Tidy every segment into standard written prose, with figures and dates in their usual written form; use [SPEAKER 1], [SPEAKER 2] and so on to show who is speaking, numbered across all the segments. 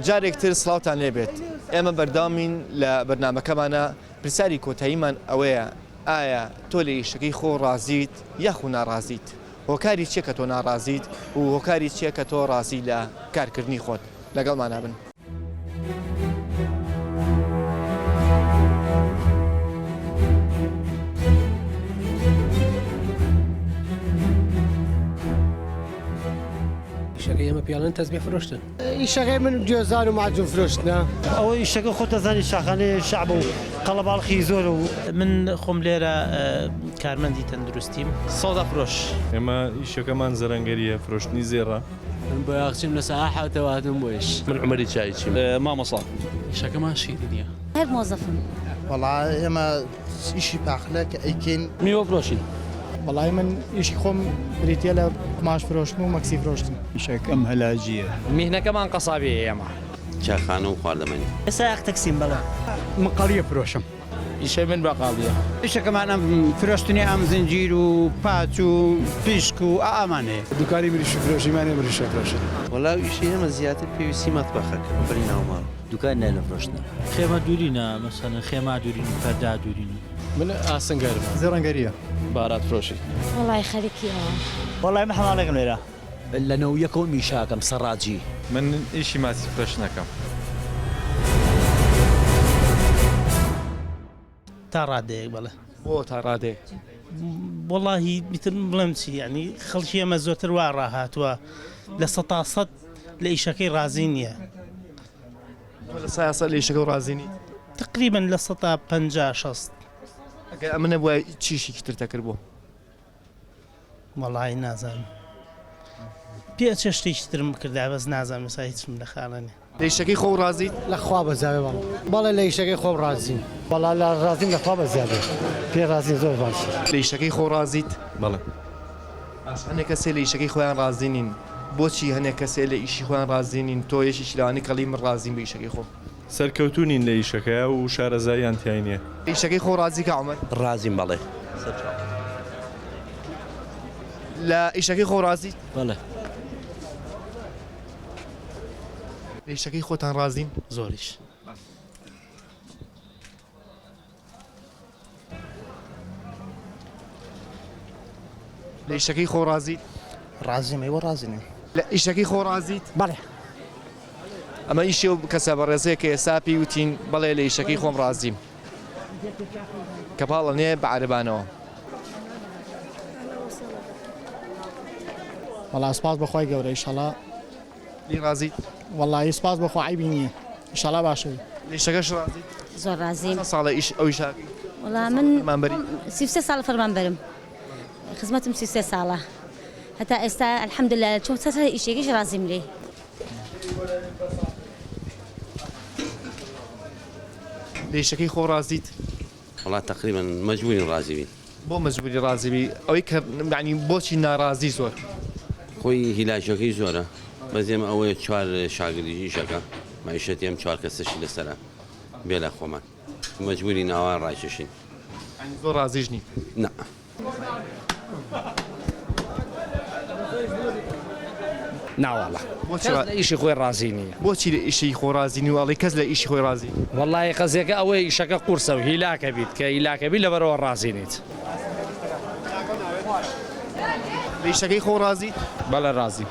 [SPEAKER 1] جارێکتر سڵاوتان لێبێت ئێمە بەردامین لە بەرنامەکەمانە پرسیاری کۆتاییمان ئەوەیە ئایا تۆ لە ئیشەکەی خۆ ڕازیت یاخو ناڕازیت هۆکاری چییە کە تۆ ناڕازیت و هۆکاری چییە کە تۆ ڕازی لە کارکردنی خۆت لەگەڵمانە بن.
[SPEAKER 2] ئیشەکەی ئێمە پیاڵەن تەزبیح فرۆشتن.
[SPEAKER 3] ئیشەکەی من گوێزار و معجون فرۆشتنە.
[SPEAKER 4] ئەوە ئیشەکە خۆ دەزانی شاخانەی شەعب و قەڵەباڵخی زۆر و
[SPEAKER 5] من خۆم لێرە کارمەندی تەندروستیم سەودا فرۆش.
[SPEAKER 6] ئێمە ئیشەکەمان زەرەنگەریە فرۆشتنی زێڕە.
[SPEAKER 2] من بۆ یاخچیم لە سەعاحەوە هاتم بۆیش.
[SPEAKER 7] من عمەری چایچیم مامەسا.
[SPEAKER 2] ئیشەکەمان شیرینیە.
[SPEAKER 8] هەر مۆزەفم.
[SPEAKER 9] وەڵای ئێمە ئیشی پاخلە کە ئەیکەین
[SPEAKER 7] میوە فرۆشین.
[SPEAKER 3] وەڵای من ئیشی خۆم بریتە لە ماش فرۆشتن و مەکسی فرۆشتن.
[SPEAKER 4] ئیشەکەم هەلاجیە.
[SPEAKER 2] میهنەکەمان قەسابیە ئێمە.
[SPEAKER 7] چاخانە و خواردەمەنی.
[SPEAKER 4] ئێستا یاق تەکسیم بەڵێ.
[SPEAKER 3] مقاڵیە فرۆشم.
[SPEAKER 7] ئیشەی من بەقاڵیە.
[SPEAKER 4] ئیشەکەمان ئەم فرۆشتنی ئەم زنجیر و پاچ و پیشک و ئامانەیە.
[SPEAKER 3] دوکانی مریش فرۆشیمانێ مریشە فرۆشن.
[SPEAKER 7] وەڵاو ئیشەی ئێمە زیاتر پێویستی مەتبەخەکە بەری ناوماڵ.
[SPEAKER 5] دوکان نە لە فرۆشتن. خێمە دوورینە مەسەلەن خێما دوورین و پەردا دوورین.
[SPEAKER 2] من ئاسنگەرمە.
[SPEAKER 3] زەڕەنگەریە.
[SPEAKER 7] بارات فرۆشی.
[SPEAKER 8] وەڵای خەریکیەوە.
[SPEAKER 4] وەڵای مەحەماڵێکم لێرە.
[SPEAKER 2] لەنەوە یەکەوە میشاکەم سەڕاجی.
[SPEAKER 6] من ئیشی ماسی فرۆش نەکەم.
[SPEAKER 5] تا ڕادەیەک بەڵێ.
[SPEAKER 1] بۆ تا ڕادێ.
[SPEAKER 5] وەڵاهی میتر بڵێم چی یعنی خەڵکی ئەمە زۆرتر وا ڕاهاتووە لە 100% لە ئیشەکەی ڕازی نییە.
[SPEAKER 1] لە سایاسە لە ئیشەکە و ڕازینی.
[SPEAKER 5] تقریبا لە 150-60.
[SPEAKER 1] ئەگەر ئەمە نەبووە چیشی تر تەکرد بوو.
[SPEAKER 5] وەڵاهی نازانم. پێ چه شتێکی ترم بکردا بەس نازانم ئێستا هیچم لە خاڵە نییە.
[SPEAKER 1] لە ئیشەکەی خۆ ڕازیت؟
[SPEAKER 3] لەخوا بەزاوێ بەڵێ لە ئیشەکەی خۆم ڕازیم.
[SPEAKER 4] وەڵا لە ڕازیم لەخوا بەزیادە. پێ ڕازی زۆر باشە.
[SPEAKER 1] لە ئیشەکەی خۆ ڕازیت؟
[SPEAKER 6] بەڵێ.
[SPEAKER 1] هەنێک کەسێ لە ئیشەکەی خۆیان ڕازی نین. بۆچی هەنێک کەسێ لە ئیشی خۆیان ڕازی نین تۆ یەشیش لەوانەی کەڵی من ڕازیم بە ئیشەکەی خۆ.
[SPEAKER 6] سەرکەوتوونین لە ئیشەکەیە و شارەزاییان تیای نییە.
[SPEAKER 1] ئیشەکەی خۆ ڕازی کە عومەر؟
[SPEAKER 7] ڕازیم بەڵێ.
[SPEAKER 1] لە ئیشەکەی خۆ ڕازیت؟
[SPEAKER 2] بەڵێ.
[SPEAKER 1] لە ئیشەکەی خۆتان ڕازین؟
[SPEAKER 5] زۆریش.
[SPEAKER 1] لە ئیشەکەی خۆ ڕازیت؟
[SPEAKER 9] ڕازیم ئێوە ڕازینێ.
[SPEAKER 1] لە ئیشەکەی خۆ ڕازیت؟
[SPEAKER 4] بەڵێ.
[SPEAKER 1] ئەمە ئیشی و کەسە بەڕێزەیە کە ئێستا پێی وتین بەڵێ لە ئیشەکەی خۆم ڕازیم. کە پاڵە نێ بە عەرەبانەوە.
[SPEAKER 3] وەڵا سپاس بەخوای گەورە ئیشەڵا
[SPEAKER 1] لی ڕازیت؟
[SPEAKER 3] وەڵای سپاس بەخوا عیبی نییە. ئیشەڵا باشەوی.
[SPEAKER 1] لە ئیشەکەش ڕازیت؟
[SPEAKER 8] زۆر ڕازیم.
[SPEAKER 1] چەند ساڵە ئیش ئەو ئیشاکەی؟
[SPEAKER 8] وەڵا من
[SPEAKER 1] فەرمانبەری؟
[SPEAKER 8] 33 ساڵ فەرمانبەرم. خزمەتم 33 ساڵە. هەتا ئێستا الحەمدوللا چۆن چەند ئیشێکیش ڕازیم لێ.
[SPEAKER 1] لە ئیشەکەی خۆ ڕازیت؟
[SPEAKER 7] وڵات تقریبا مەجبورین ڕازی بین.
[SPEAKER 1] بۆ مەجبوری ڕازیبی ئەوەی کە یعنی بۆچی ناڕازی زۆر؟
[SPEAKER 7] خۆی هیلاژەکەی زۆرە. بەزێم ئەوەیە 4 شاگردی ئیشەکە مایشەتی ئەم 4 کەسەشی لەسەرە بێ لە خۆمان. مەجبوری ناوان ڕایکێشین.
[SPEAKER 1] زۆر ڕازیش نی؟
[SPEAKER 7] نا.
[SPEAKER 2] ناوەڵە.
[SPEAKER 1] بۆچی
[SPEAKER 2] ئیشی خۆی ڕازی نییە.
[SPEAKER 1] بۆچی لە ئیشی خۆ ڕازی نی وڵی کەس لە ئیشی خۆی ڕازی؟
[SPEAKER 2] وەڵای قەزێکە ئەوەی ئیشەکە قورسە و هیلاکە بیت کە هیلاکە بیت لەبەرەوە ڕازی نیت.
[SPEAKER 1] لە ئیشەکەی خۆ ڕازیت؟
[SPEAKER 2] بەڵێ ڕازی.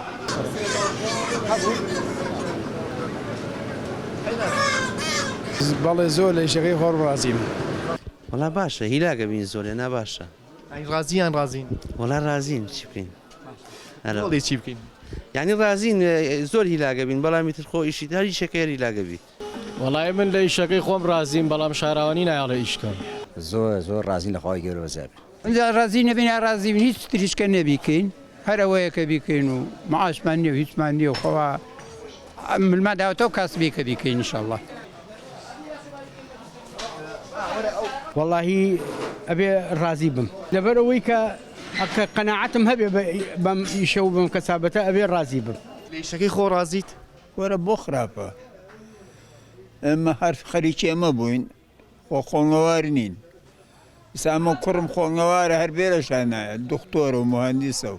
[SPEAKER 3] بەڵێ زۆر لە ئیشەکەی خۆم ڕازیم.
[SPEAKER 7] وەڵا باشە هیلاکە بین زۆرێ ناباشە.
[SPEAKER 1] ئەی ڕازیان ڕازین؟
[SPEAKER 7] وەڵا ڕازین چی بکەین؟
[SPEAKER 1] وەڵی چی بکەین؟
[SPEAKER 7] یعنی ڕازین زۆر هیلاگە بین بەڵامی تر خۆ ئیشی هەر ئیشەکەی هیلاگە بیت.
[SPEAKER 2] وەڵای من لە ئیشەکەی خۆم ڕازیم بەڵام شاراوانی نایڵە ئیشکەم.
[SPEAKER 4] زۆر ڕازین لەخوای گەورە بەزیادە. اینجا ڕازی نەبین یا ڕازی بین هیچ تریشکە نەبیکەین. هەر ئەوەیە کە بیکەین و معاشمان نییە و هیچمان نییە و خۆوا ملما داوەتەوە کاسبی کە بیکەین ئینشەڵڵا. وەڵاهی ئەبێ ڕازی بم لەبەرەوەی کە قەناعەتم هەبێ بەم ئیشە و بەم کەسابەتە ئەبێ ڕازی بم.
[SPEAKER 1] لە ئیشەکەی خۆ ڕازیت؟
[SPEAKER 10] وەرە بۆ خراپە. ئەمە هەر خەریکی ئەمە بووین خۆ خۆڵنەوار نین. ئێستا کوڕم خۆڵنەوارە هەر بێرەشان نایە دکتۆرە و مهەندیسە و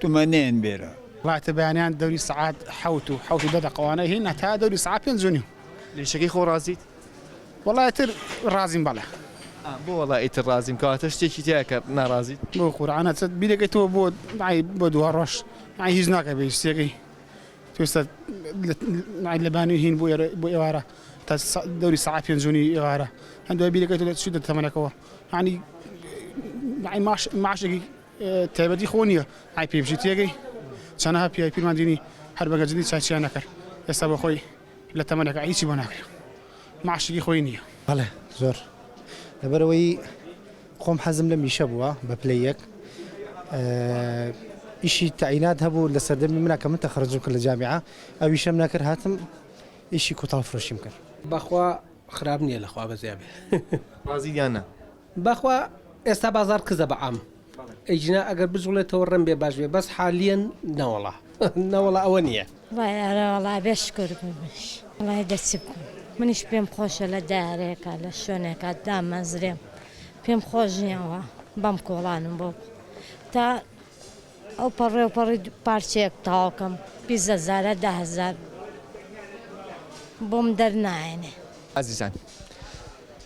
[SPEAKER 10] تومەنێن بێرە
[SPEAKER 3] وڵاتە بەیانیان دەوری سعات حوت و 10 دقەوانە هین تا دەوری سعات 5 جونی
[SPEAKER 1] لە ئیشەکەی خۆ ڕازیت
[SPEAKER 3] وڵاتر ڕازیم بەڵێ
[SPEAKER 1] بۆ وڵایتر ڕازیم کەواتە شتێکی تایە کە ناڕازیت
[SPEAKER 3] بۆ قورعانە چەت بیرەکەیتەوە بۆ دو ڕۆژ هیچ ناکە بێ شتێکی توێستە لەبانی هین بۆ ئێوارە تا دەوری سعات 5 جونی ئێوارە هەندووە بیرەکەیتەوە چی دەتەمەنەکەەوە ینی ماشێکی تایبەتی خۆ نییە ئای پێبژی تێگەی چەنەها پیای پیرماندینی هەر بەگەجدی چاچیان نەکرد ئێستا بە خۆی لە تەمەنەکە هیچی بۆ ناکرێت ماشێکی خۆی نییە
[SPEAKER 9] بەڵێ زۆر لەبەرەوەی خۆم حەزم لە میشە بووە بە پلەیەک ئیشی تعینات هەبوو لە سەردەمی منە کە من تەخەرجم کرد لە جامیعە ئەویشەم نەکرد هاتم ئیشی کوتاڵ فرۆشیم کرد
[SPEAKER 11] بەخوا خراپ نییە لەخوا بەزیابێ
[SPEAKER 1] ڕازییانە
[SPEAKER 11] بەخوا ئێستا بازار کزە بە عام ئەیجنا ئەگەر بجوڵێتەوە ڕم بێ باش بێ بەس حالیان نەوەڵا نەوەڵا ئەوە نییە
[SPEAKER 8] وڵا بێشکر بش وڵای دەچ بکەم منیش پێم خۆشە لە دارێکە لە شوێنێکە دامەزرێم پێم خۆش نییەوە بەم کۆڵانم بۆ تا ئەو پەڕێپەڕی پارچەیەک تاواکەم 20,000 10,000 بۆم دەرنایێنێ
[SPEAKER 1] ئازیزان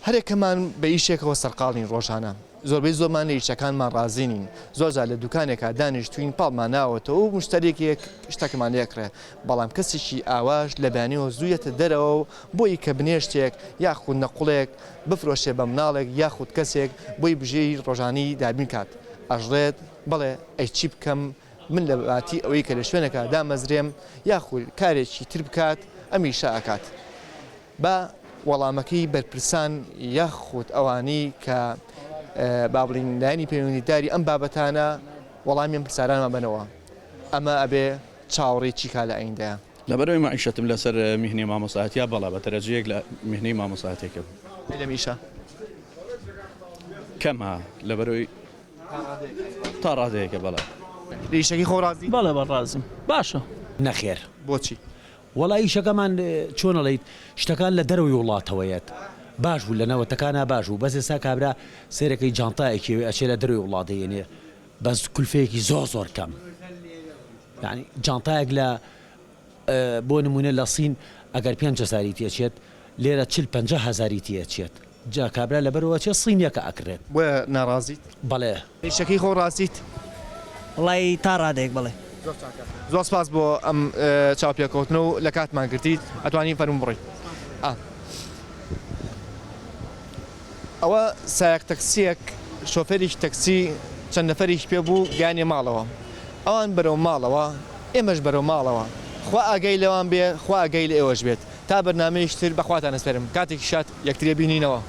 [SPEAKER 1] هەرێکەمان بە ئیشێکەوە سەرقاڵین ڕۆژانە زۆربەی زۆرمان لە ئیشەکانمان ڕازینین زۆرجار لە دوکانێکە دانیشتوین پاڵمان ناوەتەوە و مشتێکێک شتێکمان لێکرێ بەڵام کەسێکی ئاواش لە بەیانیەوە زوویەتە دەرەوە بۆی کە بنێشتێک یاخود نەقوڵێک بفرۆشێ بە مناڵێک یاخود کەسێک بۆی بژێی ڕۆژانی دابین کات ئەژڕێت بڵێ ئەی چی بکەم من لە باتی ئەوەی کە لە شوێنەکە دامەزرێم یاخود کارێکی تر بکات ئەمیشە ئاکات بە وەڵامەکەی بەرپرسان یاخود ئەوانی کە با بڵین لایانی پەیوەندیداری ئەم بابەتانە وەڵامیان پرسیارانمان بنەوە ئەمە ئەبێ چاوەڕێکی کا لە ئایندەیە
[SPEAKER 6] لەبەرەوەی معیشەتم لەسەر میهنەی مامۆستایەتیا بەڵا بە تەرەجەیەک لە میهنەی مامۆستایەتێکە
[SPEAKER 1] لە میشە
[SPEAKER 6] کەمە لەبەرەوەی تا ڕادەیەکە بەڵا
[SPEAKER 1] لە ئیشەکەی خۆ ڕازی
[SPEAKER 5] بەڵێ بەڕازم باشە
[SPEAKER 2] نەخێر
[SPEAKER 1] بۆچی
[SPEAKER 2] وەڵی ئیشەکەمان چۆنەڵیت شتەکان لە دەرەوەی وڵاتەوەیەت باش بوو لە نەوەتەکانە باش بوو بەس ئێستا کابرا سێرەکەی جانتایەکی ئەچێ لە دەروی وڵاتەیەنێ بەس کولفەیەکی زۆر کەم یعنی جانتایەک لە بۆ نمونە لە سین ئەگەر 5,000 تێچێت لێرە 40-50,000 تێچێت جا کابرا لەبەرەوە چێ سینیەکە ئەکرێت
[SPEAKER 1] بۆیە ناڕازیت
[SPEAKER 2] بەڵێ
[SPEAKER 1] ئیشەکەی خۆ ڕاستیت
[SPEAKER 11] وڵی تا ڕادێک بڵێ
[SPEAKER 1] زۆر سپاس بۆ ئەم چاوپێکەوتنە و لە کاتمان گرتیت ئەتوانین فەرمون بڕیت ئەوە سایەک تەکسیەک شۆفێریش تەکسی چەند نەفەریش پێ بوو گیانی ماڵەوە ئەوان بەرەو ماڵەوە ئێمەش بەرەو ماڵەوە خوا ئاگەی لەوان بێ خوا ئاگەی لە ئێوەش بێت تا بەرنامەیەشتر بەخواتان ئەسپێرم کاتێکی شات یەکترێ بینینەوە